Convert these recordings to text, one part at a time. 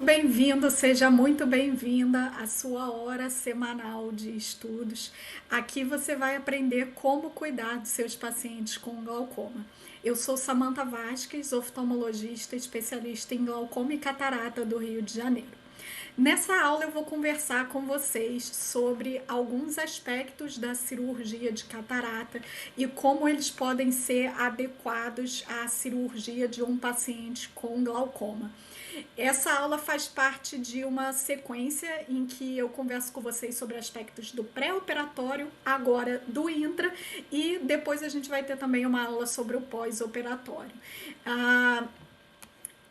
Bem-vindo, seja muito bem-vinda à sua hora semanal de estudos. Aqui você vai aprender como cuidar dos seus pacientes com glaucoma. Eu sou Samantha Vasques, oftalmologista especialista em glaucoma e catarata do Rio de Janeiro. Nessa aula eu vou conversar com vocês sobre alguns aspectos da cirurgia de catarata e como eles podem ser adequados à cirurgia de um paciente com glaucoma. Essa aula faz parte de uma sequência em que eu converso com vocês sobre aspectos do pré-operatório, agora do intra, e depois a gente vai ter também uma aula sobre o pós-operatório.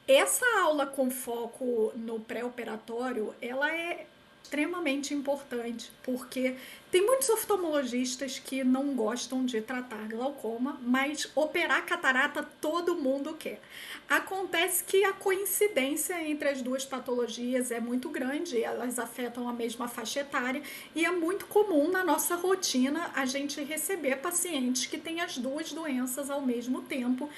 Essa aula com foco no pré-operatório, ela é extremamente importante, porque tem muitos oftalmologistas que não gostam de tratar glaucoma, mas operar catarata todo mundo quer. Acontece que a coincidência entre as duas patologias é muito grande, elas afetam a mesma faixa etária e é muito comum na nossa rotina a gente receber pacientes que têm as duas doenças ao mesmo tempo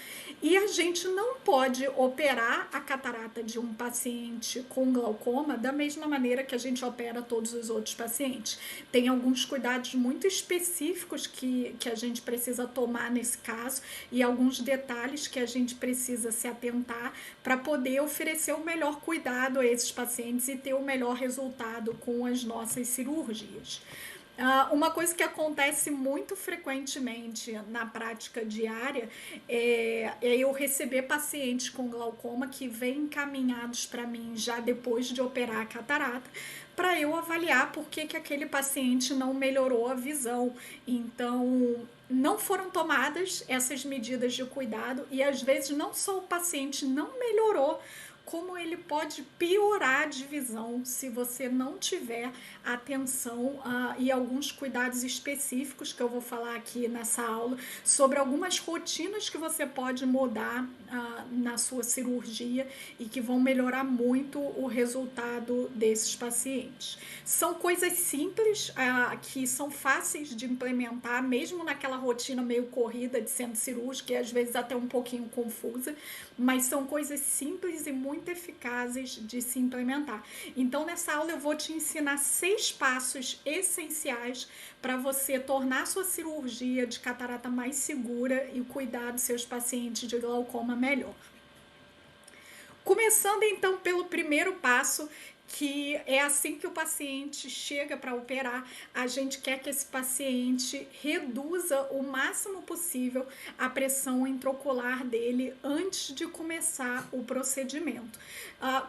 e a gente não pode operar a catarata de um paciente com glaucoma da mesma maneira que a gente opera todos os outros pacientes. Tem alguns cuidados muito específicos que a gente precisa tomar nesse caso e alguns detalhes que a gente precisa se atentar para poder oferecer o melhor cuidado a esses pacientes e ter o melhor resultado com as nossas cirurgias. Uma coisa que acontece muito frequentemente na prática diária é eu receber pacientes com glaucoma que vêm encaminhados para mim já depois de operar a catarata, para eu avaliar por que aquele paciente não melhorou a visão. Então, não foram tomadas essas medidas de cuidado e às vezes não só o paciente não melhorou, como ele pode piorar a divisão se você não tiver atenção e alguns cuidados específicos que eu vou falar aqui nessa aula sobre algumas rotinas que você pode mudar na sua cirurgia e que vão melhorar muito o resultado desses pacientes. São coisas simples que são fáceis de implementar, mesmo naquela rotina meio corrida de centro cirúrgico e às vezes até um pouquinho confusa, mas são coisas simples e muito eficazes de se implementar. Então, nessa aula eu vou te ensinar 6 passos essenciais para você tornar sua cirurgia de catarata mais segura e cuidar dos seus pacientes de glaucoma melhor. Começando então pelo primeiro passo, que é assim que o paciente chega para operar, a gente quer que esse paciente reduza o máximo possível a pressão intraocular dele antes de começar o procedimento.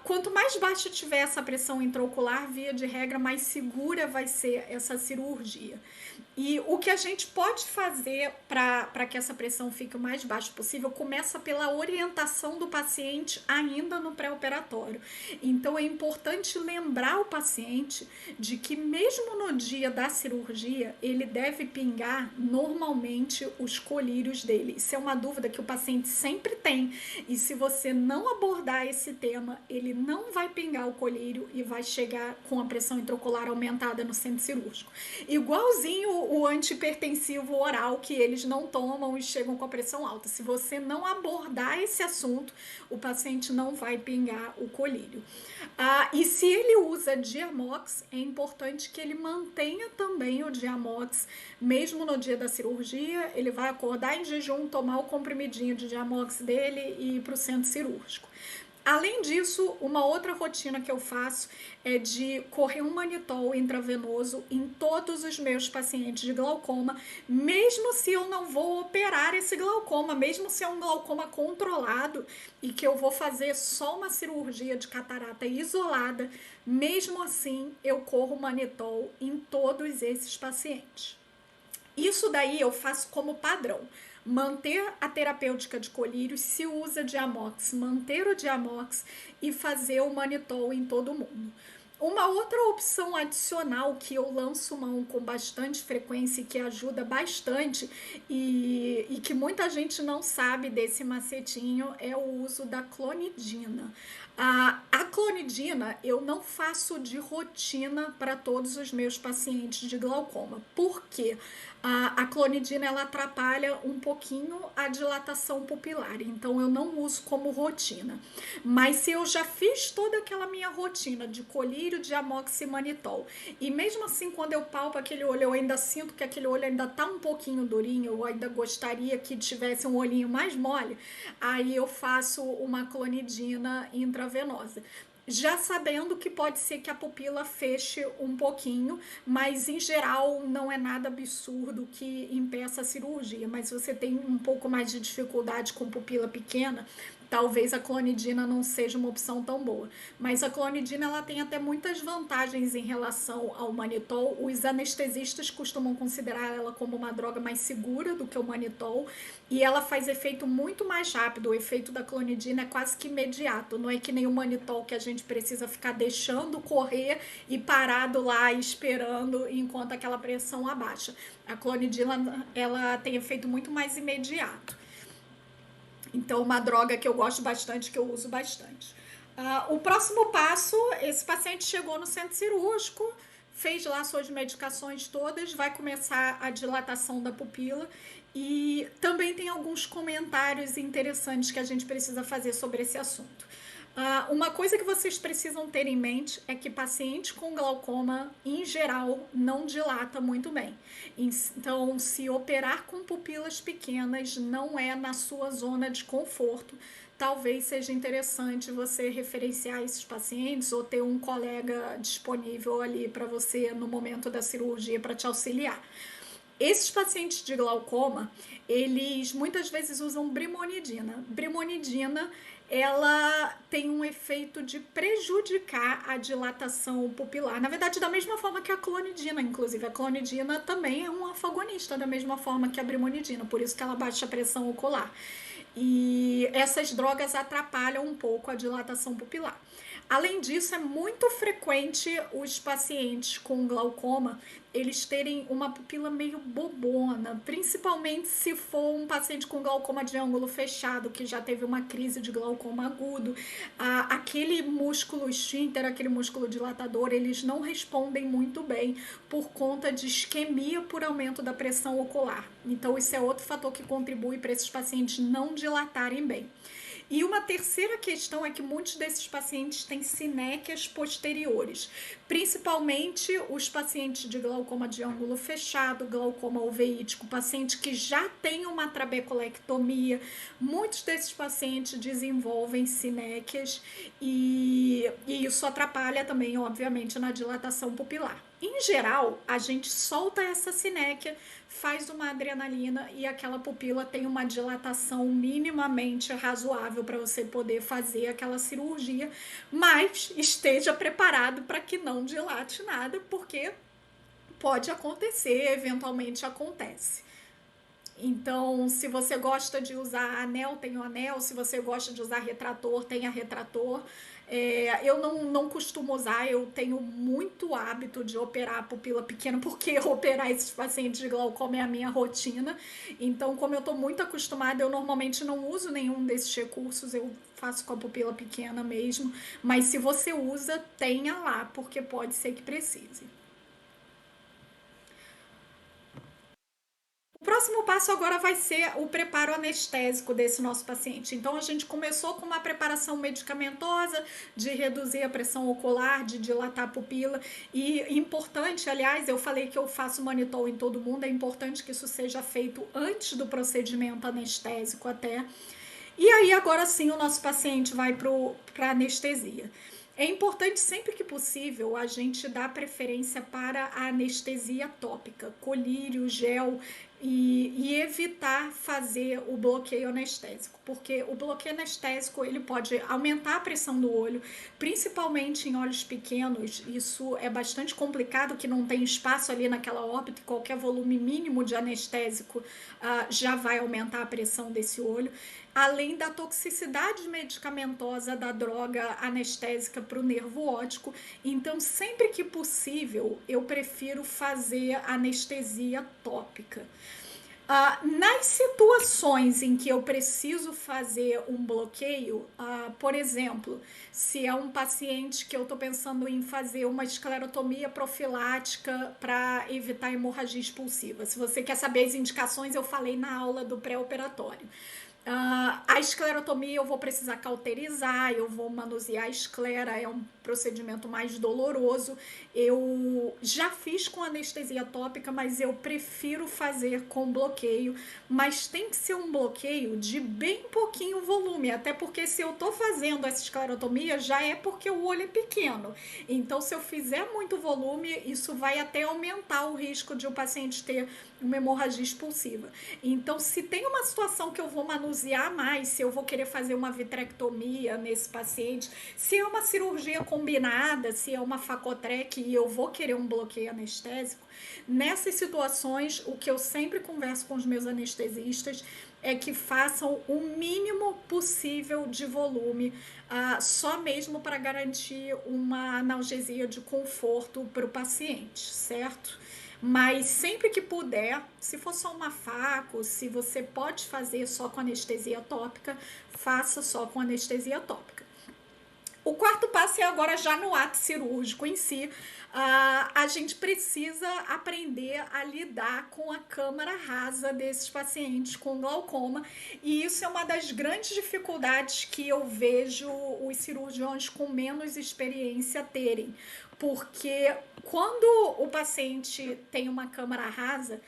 Quanto mais baixa tiver essa pressão intraocular, via de regra, mais segura vai ser essa cirurgia. E o que a gente pode fazer para que essa pressão fique o mais baixa possível começa pela orientação do paciente ainda no pré-operatório. Então é importante lembrar o paciente de que mesmo no dia da cirurgia ele deve pingar normalmente os colírios dele. Isso é uma dúvida que o paciente sempre tem e se você não abordar esse tema, ele não vai pingar o colírio e vai chegar com a pressão intraocular aumentada no centro cirúrgico. Igualzinho o antihipertensivo oral que eles não tomam e chegam com a pressão alta. Se você não abordar esse assunto, o paciente não vai pingar o colírio. E se ele usa Diamox, é importante que ele mantenha também o Diamox, mesmo no dia da cirurgia. Ele vai acordar em jejum, tomar o comprimidinho de Diamox dele e ir para o centro cirúrgico. Além disso, uma outra rotina que eu faço é de correr um manitol intravenoso em todos os meus pacientes de glaucoma, mesmo se eu não vou operar esse glaucoma, mesmo se é um glaucoma controlado e que eu vou fazer só uma cirurgia de catarata isolada, mesmo assim eu corro manitol em todos esses pacientes. Isso daí eu faço como padrão. Manter a terapêutica de colírios, se usa Diamox, manter o Diamox e fazer o manitol em todo mundo. Uma outra opção adicional que eu lanço mão com bastante frequência e que ajuda bastante e que muita gente não sabe desse macetinho é o uso da clonidina. A clonidina eu não faço de rotina para todos os meus pacientes de glaucoma. Por quê? A clonidina ela atrapalha um pouquinho a dilatação pupilar, então eu não uso como rotina. Mas se eu já fiz toda aquela minha rotina de colírio de amoxicilmanitol e mesmo assim quando eu palpo aquele olho eu ainda sinto que aquele olho ainda tá um pouquinho durinho, eu ainda gostaria que tivesse um olhinho mais mole, aí eu faço uma clonidina intravenosa, já sabendo que pode ser que a pupila feche um pouquinho, mas em geral não é nada absurdo que impeça a cirurgia. Mas se você tem um pouco mais de dificuldade com pupila pequena, talvez a clonidina não seja uma opção tão boa. Mas a clonidina ela tem até muitas vantagens em relação ao manitol. Os anestesistas costumam considerar ela como uma droga mais segura do que o manitol e ela faz efeito muito mais rápido. O efeito da clonidina é quase que imediato, não é que nem o manitol que a gente precisa ficar deixando correr e parado lá esperando enquanto aquela pressão abaixa. A clonidina ela tem efeito muito mais imediato. Então, uma droga que eu gosto bastante, que eu uso bastante. O próximo passo, esse paciente chegou no centro cirúrgico, fez lá suas medicações todas, vai começar a dilatação da pupila e também tem alguns comentários interessantes que a gente precisa fazer sobre esse assunto. Uma coisa que vocês precisam ter em mente é que paciente com glaucoma, em geral, não dilata muito bem. Então, se operar com pupilas pequenas não é na sua zona de conforto, talvez seja interessante você referenciar esses pacientes ou ter um colega disponível ali para você no momento da cirurgia para te auxiliar. Esses pacientes de glaucoma, eles muitas vezes usam brimonidina. Brimonidina, ela tem um efeito de prejudicar a dilatação pupilar. Na verdade, da mesma forma que a clonidina, inclusive. A clonidina também é um antagonista, da mesma forma que a brimonidina, por isso que ela baixa a pressão ocular. E essas drogas atrapalham um pouco a dilatação pupilar. Além disso, é muito frequente os pacientes com glaucoma eles terem uma pupila meio bobona, principalmente se for um paciente com glaucoma de ângulo fechado, que já teve uma crise de glaucoma agudo. Aquele músculo esfíncter, aquele músculo dilatador, eles não respondem muito bem por conta de isquemia por aumento da pressão ocular. Então, isso é outro fator que contribui para esses pacientes não dilatarem bem. E uma terceira questão é que muitos desses pacientes têm sinéquias posteriores, principalmente os pacientes de glaucoma de ângulo fechado, glaucoma uveítico, paciente que já tem uma trabeculectomia. Muitos desses pacientes desenvolvem sinéquias e isso atrapalha também, obviamente, na dilatação pupilar. Em geral, a gente solta essa sinéquia, faz uma adrenalina e aquela pupila tem uma dilatação minimamente razoável para você poder fazer aquela cirurgia, mas esteja preparado para que não dilate nada, porque pode acontecer, eventualmente acontece. Então, se você gosta de usar anel, tem o anel. Se você gosta de usar retrator, tenha retrator. Eu não costumo usar, eu tenho muito hábito de operar a pupila pequena, porque operar esses pacientes de glaucoma é a minha rotina. Então, como eu estou muito acostumada, eu normalmente não uso nenhum desses recursos, eu faço com a pupila pequena mesmo. Mas se você usa, tenha lá, porque pode ser que precise. O próximo passo agora vai ser o preparo anestésico desse nosso paciente. Então, a gente começou com uma preparação medicamentosa de reduzir a pressão ocular, de dilatar a pupila. E importante, aliás, eu falei que eu faço manitol em todo mundo, é importante que isso seja feito antes do procedimento anestésico até. E aí, agora sim, o nosso paciente vai para anestesia. É importante sempre que possível a gente dar preferência para a anestesia tópica, colírio, gel e evitar fazer o bloqueio anestésico, porque o bloqueio anestésico ele pode aumentar a pressão do olho, principalmente em olhos pequenos. Isso é bastante complicado, que não tem espaço ali naquela órbita, e qualquer volume mínimo de anestésico já vai aumentar a pressão desse olho, além da toxicidade medicamentosa da droga anestésica para o nervo óptico. Então, sempre que possível, eu prefiro fazer anestesia tópica. Nas situações em que eu preciso fazer um bloqueio, por exemplo, se é um paciente que eu estou pensando em fazer uma esclerotomia profilática para evitar hemorragia expulsiva. Se você quer saber as indicações, eu falei na aula do pré-operatório. A esclerotomia eu vou precisar cauterizar, eu vou manusear a esclera, é um procedimento mais doloroso. Eu já fiz com anestesia tópica, mas eu prefiro fazer com bloqueio. Mas tem que ser um bloqueio de bem pouquinho volume, até porque se eu tô fazendo essa esclerotomia já é porque o olho é pequeno. Então, se eu fizer muito volume, isso vai até aumentar o risco de o paciente ter uma hemorragia expulsiva. Então, se tem uma situação que eu vou manusear mais, se eu vou querer fazer uma vitrectomia nesse paciente, se é uma cirurgia combinada, se é uma facotrec e eu vou querer um bloqueio anestésico, nessas situações, o que eu sempre converso com os meus anestesistas é que façam o mínimo possível de volume, só mesmo para garantir uma analgesia de conforto para o paciente, certo? Mas sempre que puder, se for só uma faco, se você pode fazer só com anestesia tópica, faça só com anestesia tópica. O quarto passo é agora já no ato cirúrgico em si. A gente precisa aprender a lidar com a câmara rasa desses pacientes com glaucoma, e isso é uma das grandes dificuldades que eu vejo os cirurgiões com menos experiência terem, porque quando o paciente tem uma câmara rasa,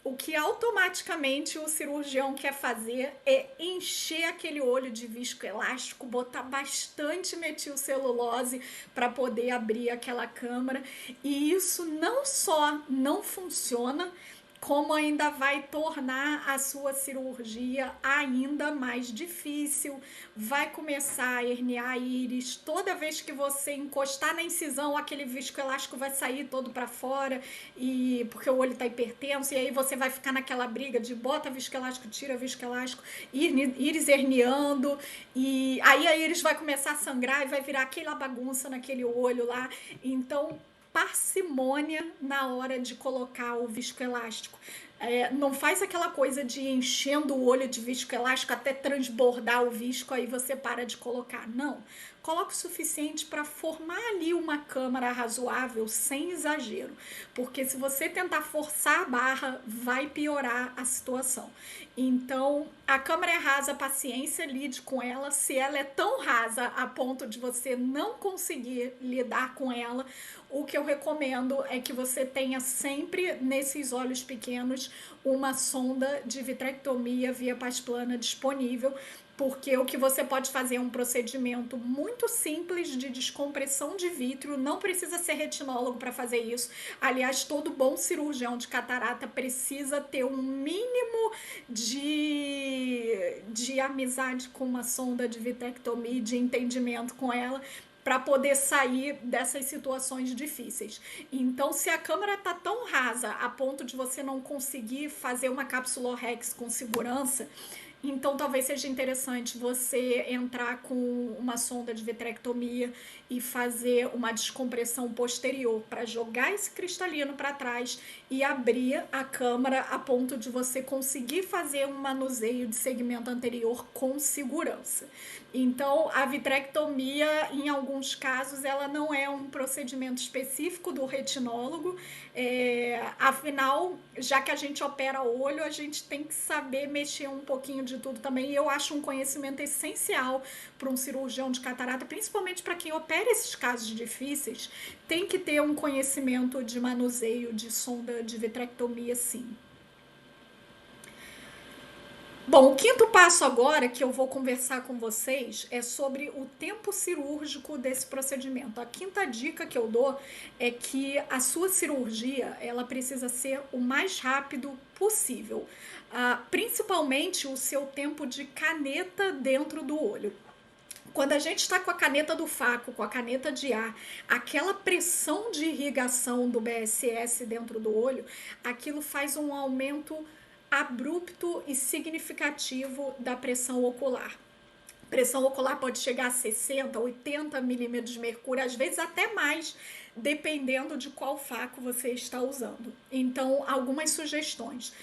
o que automaticamente o cirurgião quer fazer é encher aquele olho de viscoelástico, botar bastante metilcelulose para poder abrir aquela câmara. E isso não só não funciona, como ainda vai tornar a sua cirurgia ainda mais difícil, vai começar a herniar a íris, toda vez que você encostar na incisão, aquele viscoelástico vai sair todo para fora, e porque o olho está hipertenso, e aí você vai ficar naquela briga de bota viscoelástico, tira viscoelástico, íris herniando, e aí a íris vai começar a sangrar e vai virar aquela bagunça naquele olho lá. Então, parcimônia na hora de colocar o viscoelástico. Não faz aquela coisa de enchendo o olho de viscoelástico até transbordar o visco, aí você para de colocar. Não. Coloca o suficiente para formar ali uma câmara razoável, sem exagero. Porque se você tentar forçar a barra, vai piorar a situação. Então, a câmara é rasa, paciência, lide com ela. Se ela é tão rasa a ponto de você não conseguir lidar com ela, o que eu recomendo é que você tenha sempre nesses olhos pequenos uma sonda de vitrectomia via paz plana disponível, porque o que você pode fazer é um procedimento muito simples de descompressão de vítreo, não precisa ser retinólogo para fazer isso. Aliás, todo bom cirurgião de catarata precisa ter um mínimo de amizade com uma sonda de vitrectomia, de entendimento com ela, para poder sair dessas situações difíceis. Então, se a câmera tá tão rasa a ponto de você não conseguir fazer uma cápsula Rex com segurança, então talvez seja interessante você entrar com uma sonda de vitrectomia e fazer uma descompressão posterior para jogar esse cristalino para trás e abrir a câmara a ponto de você conseguir fazer um manuseio de segmento anterior com segurança. Então, a vitrectomia, em alguns casos, ela não é um procedimento específico do retinólogo. Afinal, já que a gente opera o olho, a gente tem que saber mexer um pouquinho de tudo também. E eu acho um conhecimento essencial para um cirurgião de catarata, principalmente para quem opera esses casos difíceis, tem que ter um conhecimento de manuseio de sonda de vitrectomia, sim. Bom, o quinto passo agora que eu vou conversar com vocês é sobre o tempo cirúrgico desse procedimento. A quinta dica que eu dou é que a sua cirurgia ela precisa ser o mais rápido possível, principalmente o seu tempo de caneta dentro do olho. Quando a gente está com a caneta do Faco, com a caneta de ar, aquela pressão de irrigação do BSS dentro do olho, aquilo faz um aumento abrupto e significativo da pressão ocular. Pressão ocular pode chegar a 60, 80 milímetros de mercúrio, às vezes até mais, dependendo de qual faco você está usando. Então, algumas sugestões.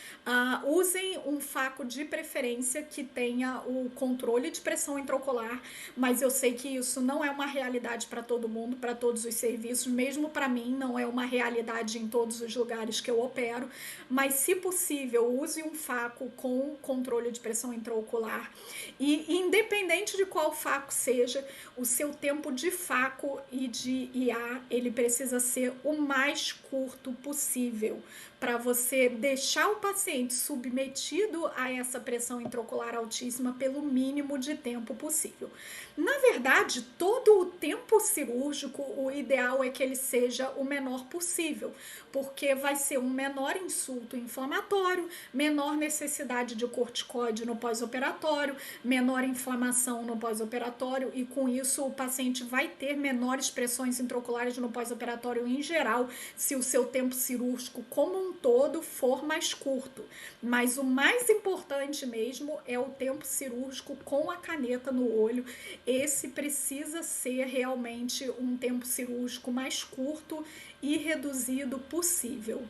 Usem um faco de preferência que tenha o controle de pressão intraocular, mas eu sei que isso não é uma realidade para todo mundo, para todos os serviços, mesmo para mim não é uma realidade em todos os lugares que eu opero, mas se possível, use um faco com controle de pressão intraocular e independente de qual faco seja, o seu tempo de faco e de IA, ele precisa ser o mais curto possível para você deixar o paciente submetido a essa pressão intraocular altíssima pelo mínimo de tempo possível. Na verdade, todo o tempo cirúrgico, o ideal é que ele seja o menor possível, porque vai ser um menor insulto inflamatório, menor necessidade de corticoide no pós-operatório, menor inflamação no pós-operatório e com isso o paciente vai ter menores pressões intraoculares no pós-operatório em geral, se o seu tempo cirúrgico como um todo for mais curto. Mas o mais importante mesmo é o tempo cirúrgico com a caneta no olho. Esse precisa ser realmente um tempo cirúrgico mais curto e reduzido possível.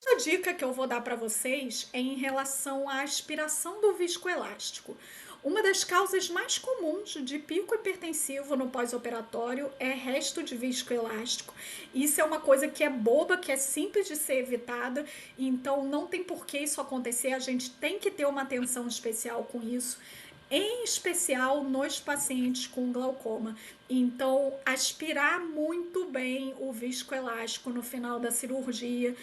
A dica que eu vou dar para vocês é em relação à aspiração do viscoelástico. Uma das causas mais comuns de pico hipertensivo no pós-operatório é resto de viscoelástico. Isso é uma coisa que é boba, que é simples de ser evitada, então não tem por que isso acontecer, a gente tem que ter uma atenção especial com isso, em especial nos pacientes com glaucoma. Então, aspirar muito bem o viscoelástico no final da cirurgia,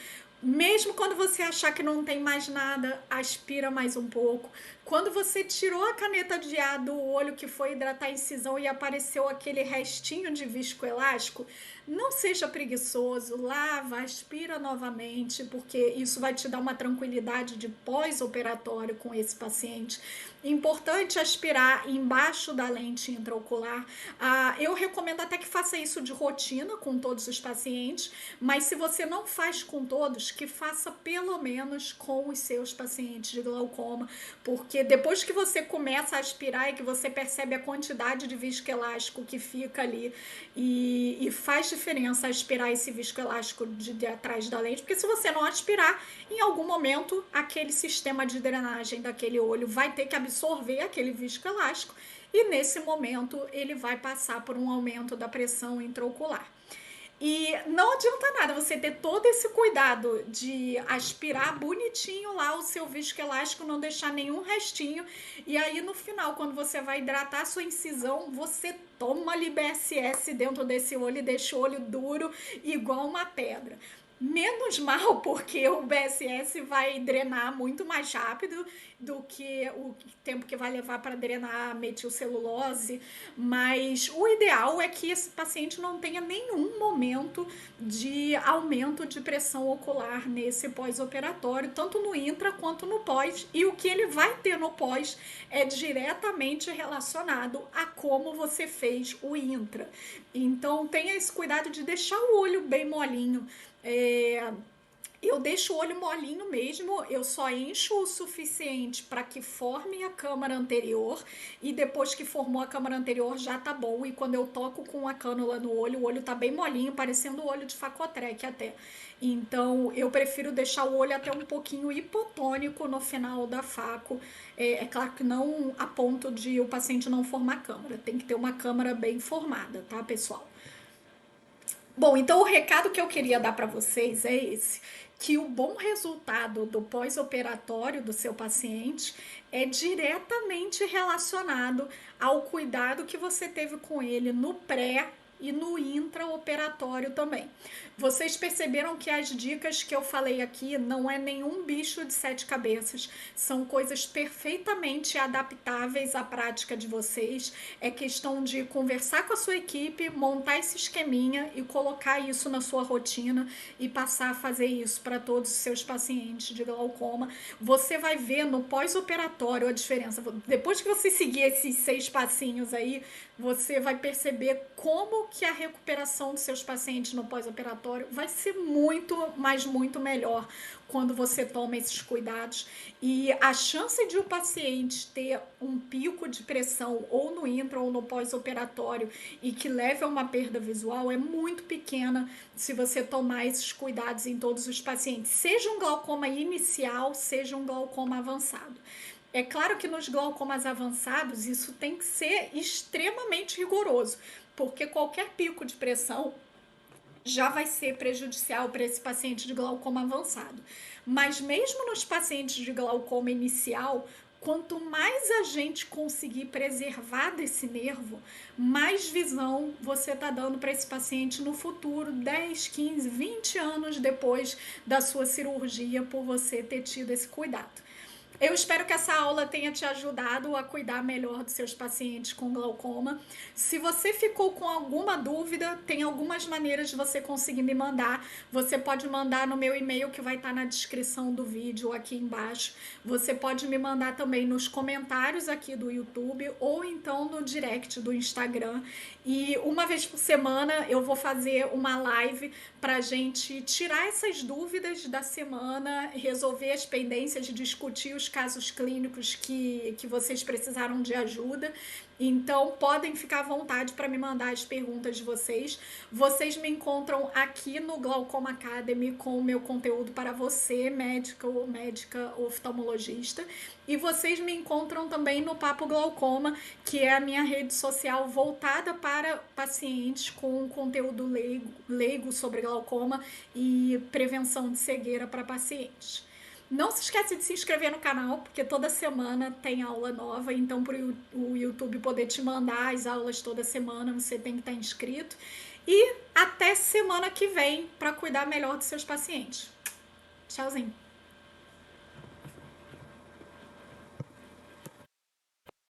mesmo quando você achar que não tem mais nada, aspira mais um pouco. Quando você tirou a caneta de ar do olho que foi hidratar a incisão e apareceu aquele restinho de viscoelástico, não seja preguiçoso, lava, aspira novamente, porque isso vai te dar uma tranquilidade de pós-operatório com esse paciente. Importante aspirar embaixo da lente intraocular. Eu recomendo até que faça isso de rotina com todos os pacientes, mas se você não faz com todos, que faça pelo menos com os seus pacientes de glaucoma, porque depois que você começa a aspirar e que você percebe a quantidade de viscoelástico que fica ali e faz diferença aspirar esse viscoelástico de atrás da lente, porque se você não aspirar, em algum momento aquele sistema de drenagem daquele olho vai ter que absorver aquele viscoelástico e nesse momento ele vai passar por um aumento da pressão intraocular. E não adianta nada você ter todo esse cuidado de aspirar bonitinho lá o seu viscoelástico, não deixar nenhum restinho. E aí no final, quando você vai hidratar a sua incisão, você toma ali BSS dentro desse olho e deixa o olho duro igual uma pedra. Menos mal, porque o BSS vai drenar muito mais rápido do que o tempo que vai levar para drenar a metilcelulose, mas o ideal é que esse paciente não tenha nenhum momento de aumento de pressão ocular nesse pós-operatório, tanto no intra quanto no pós, e o que ele vai ter no pós é diretamente relacionado a como você fez o intra. Então tenha esse cuidado de deixar o olho bem molinho. Eu deixo o olho molinho mesmo, eu só encho o suficiente para que forme a câmara anterior e depois que formou a câmara anterior já tá bom. E quando eu toco com a cânula no olho, o olho tá bem molinho, parecendo o olho de Facotrec até. Então eu prefiro deixar o olho até um pouquinho hipotônico no final da faco. É claro que não a ponto de o paciente não formar câmara, tem que ter uma câmara bem formada, tá, pessoal? Bom, então o recado que eu queria dar para vocês é esse, que o bom resultado do pós-operatório do seu paciente é diretamente relacionado ao cuidado que você teve com ele no pré e no intraoperatório também. Vocês perceberam que as dicas que eu falei aqui não é nenhum bicho de sete cabeças, são coisas perfeitamente adaptáveis à prática de vocês. É questão de conversar com a sua equipe, montar esse esqueminha e colocar isso na sua rotina e passar a fazer isso para todos os seus pacientes de glaucoma. Você vai ver no pós-operatório a diferença. Depois que você seguir esses 6 passinhos aí, você vai perceber como que a recuperação dos seus pacientes no pós-operatório vai ser muito, mas muito melhor quando você toma esses cuidados. E a chance de o paciente ter um pico de pressão ou no intra ou no pós-operatório e que leve a uma perda visual é muito pequena se você tomar esses cuidados em todos os pacientes, seja um glaucoma inicial, seja um glaucoma avançado. É claro que nos glaucomas avançados isso tem que ser extremamente rigoroso, porque qualquer pico de pressão já vai ser prejudicial para esse paciente de glaucoma avançado. Mas mesmo nos pacientes de glaucoma inicial, quanto mais a gente conseguir preservar desse nervo, mais visão você está dando para esse paciente no futuro, 10, 15, 20 anos depois da sua cirurgia, por você ter tido esse cuidado. Eu espero que essa aula tenha te ajudado a cuidar melhor dos seus pacientes com glaucoma. Se você ficou com alguma dúvida, tem algumas maneiras de você conseguir me mandar. Você pode mandar no meu e-mail que vai estar na descrição do vídeo aqui embaixo. Você pode me mandar também nos comentários aqui do YouTube ou então no direct do Instagram. E uma vez por semana eu vou fazer uma live para a gente tirar essas dúvidas da semana, resolver as pendências, discutir os casos clínicos que vocês precisaram de ajuda. Então, podem ficar à vontade para me mandar as perguntas de vocês. Vocês me encontram aqui no Glaucoma Academy com o meu conteúdo para você, médica ou médica oftalmologista. E vocês me encontram também no Papo Glaucoma, que é a minha rede social voltada para pacientes com conteúdo leigo sobre glaucoma e prevenção de cegueira para pacientes. Não se esquece de se inscrever no canal, porque toda semana tem aula nova, então para o YouTube poder te mandar as aulas toda semana, você tem que estar inscrito. E até semana que vem para cuidar melhor dos seus pacientes. Tchauzinho!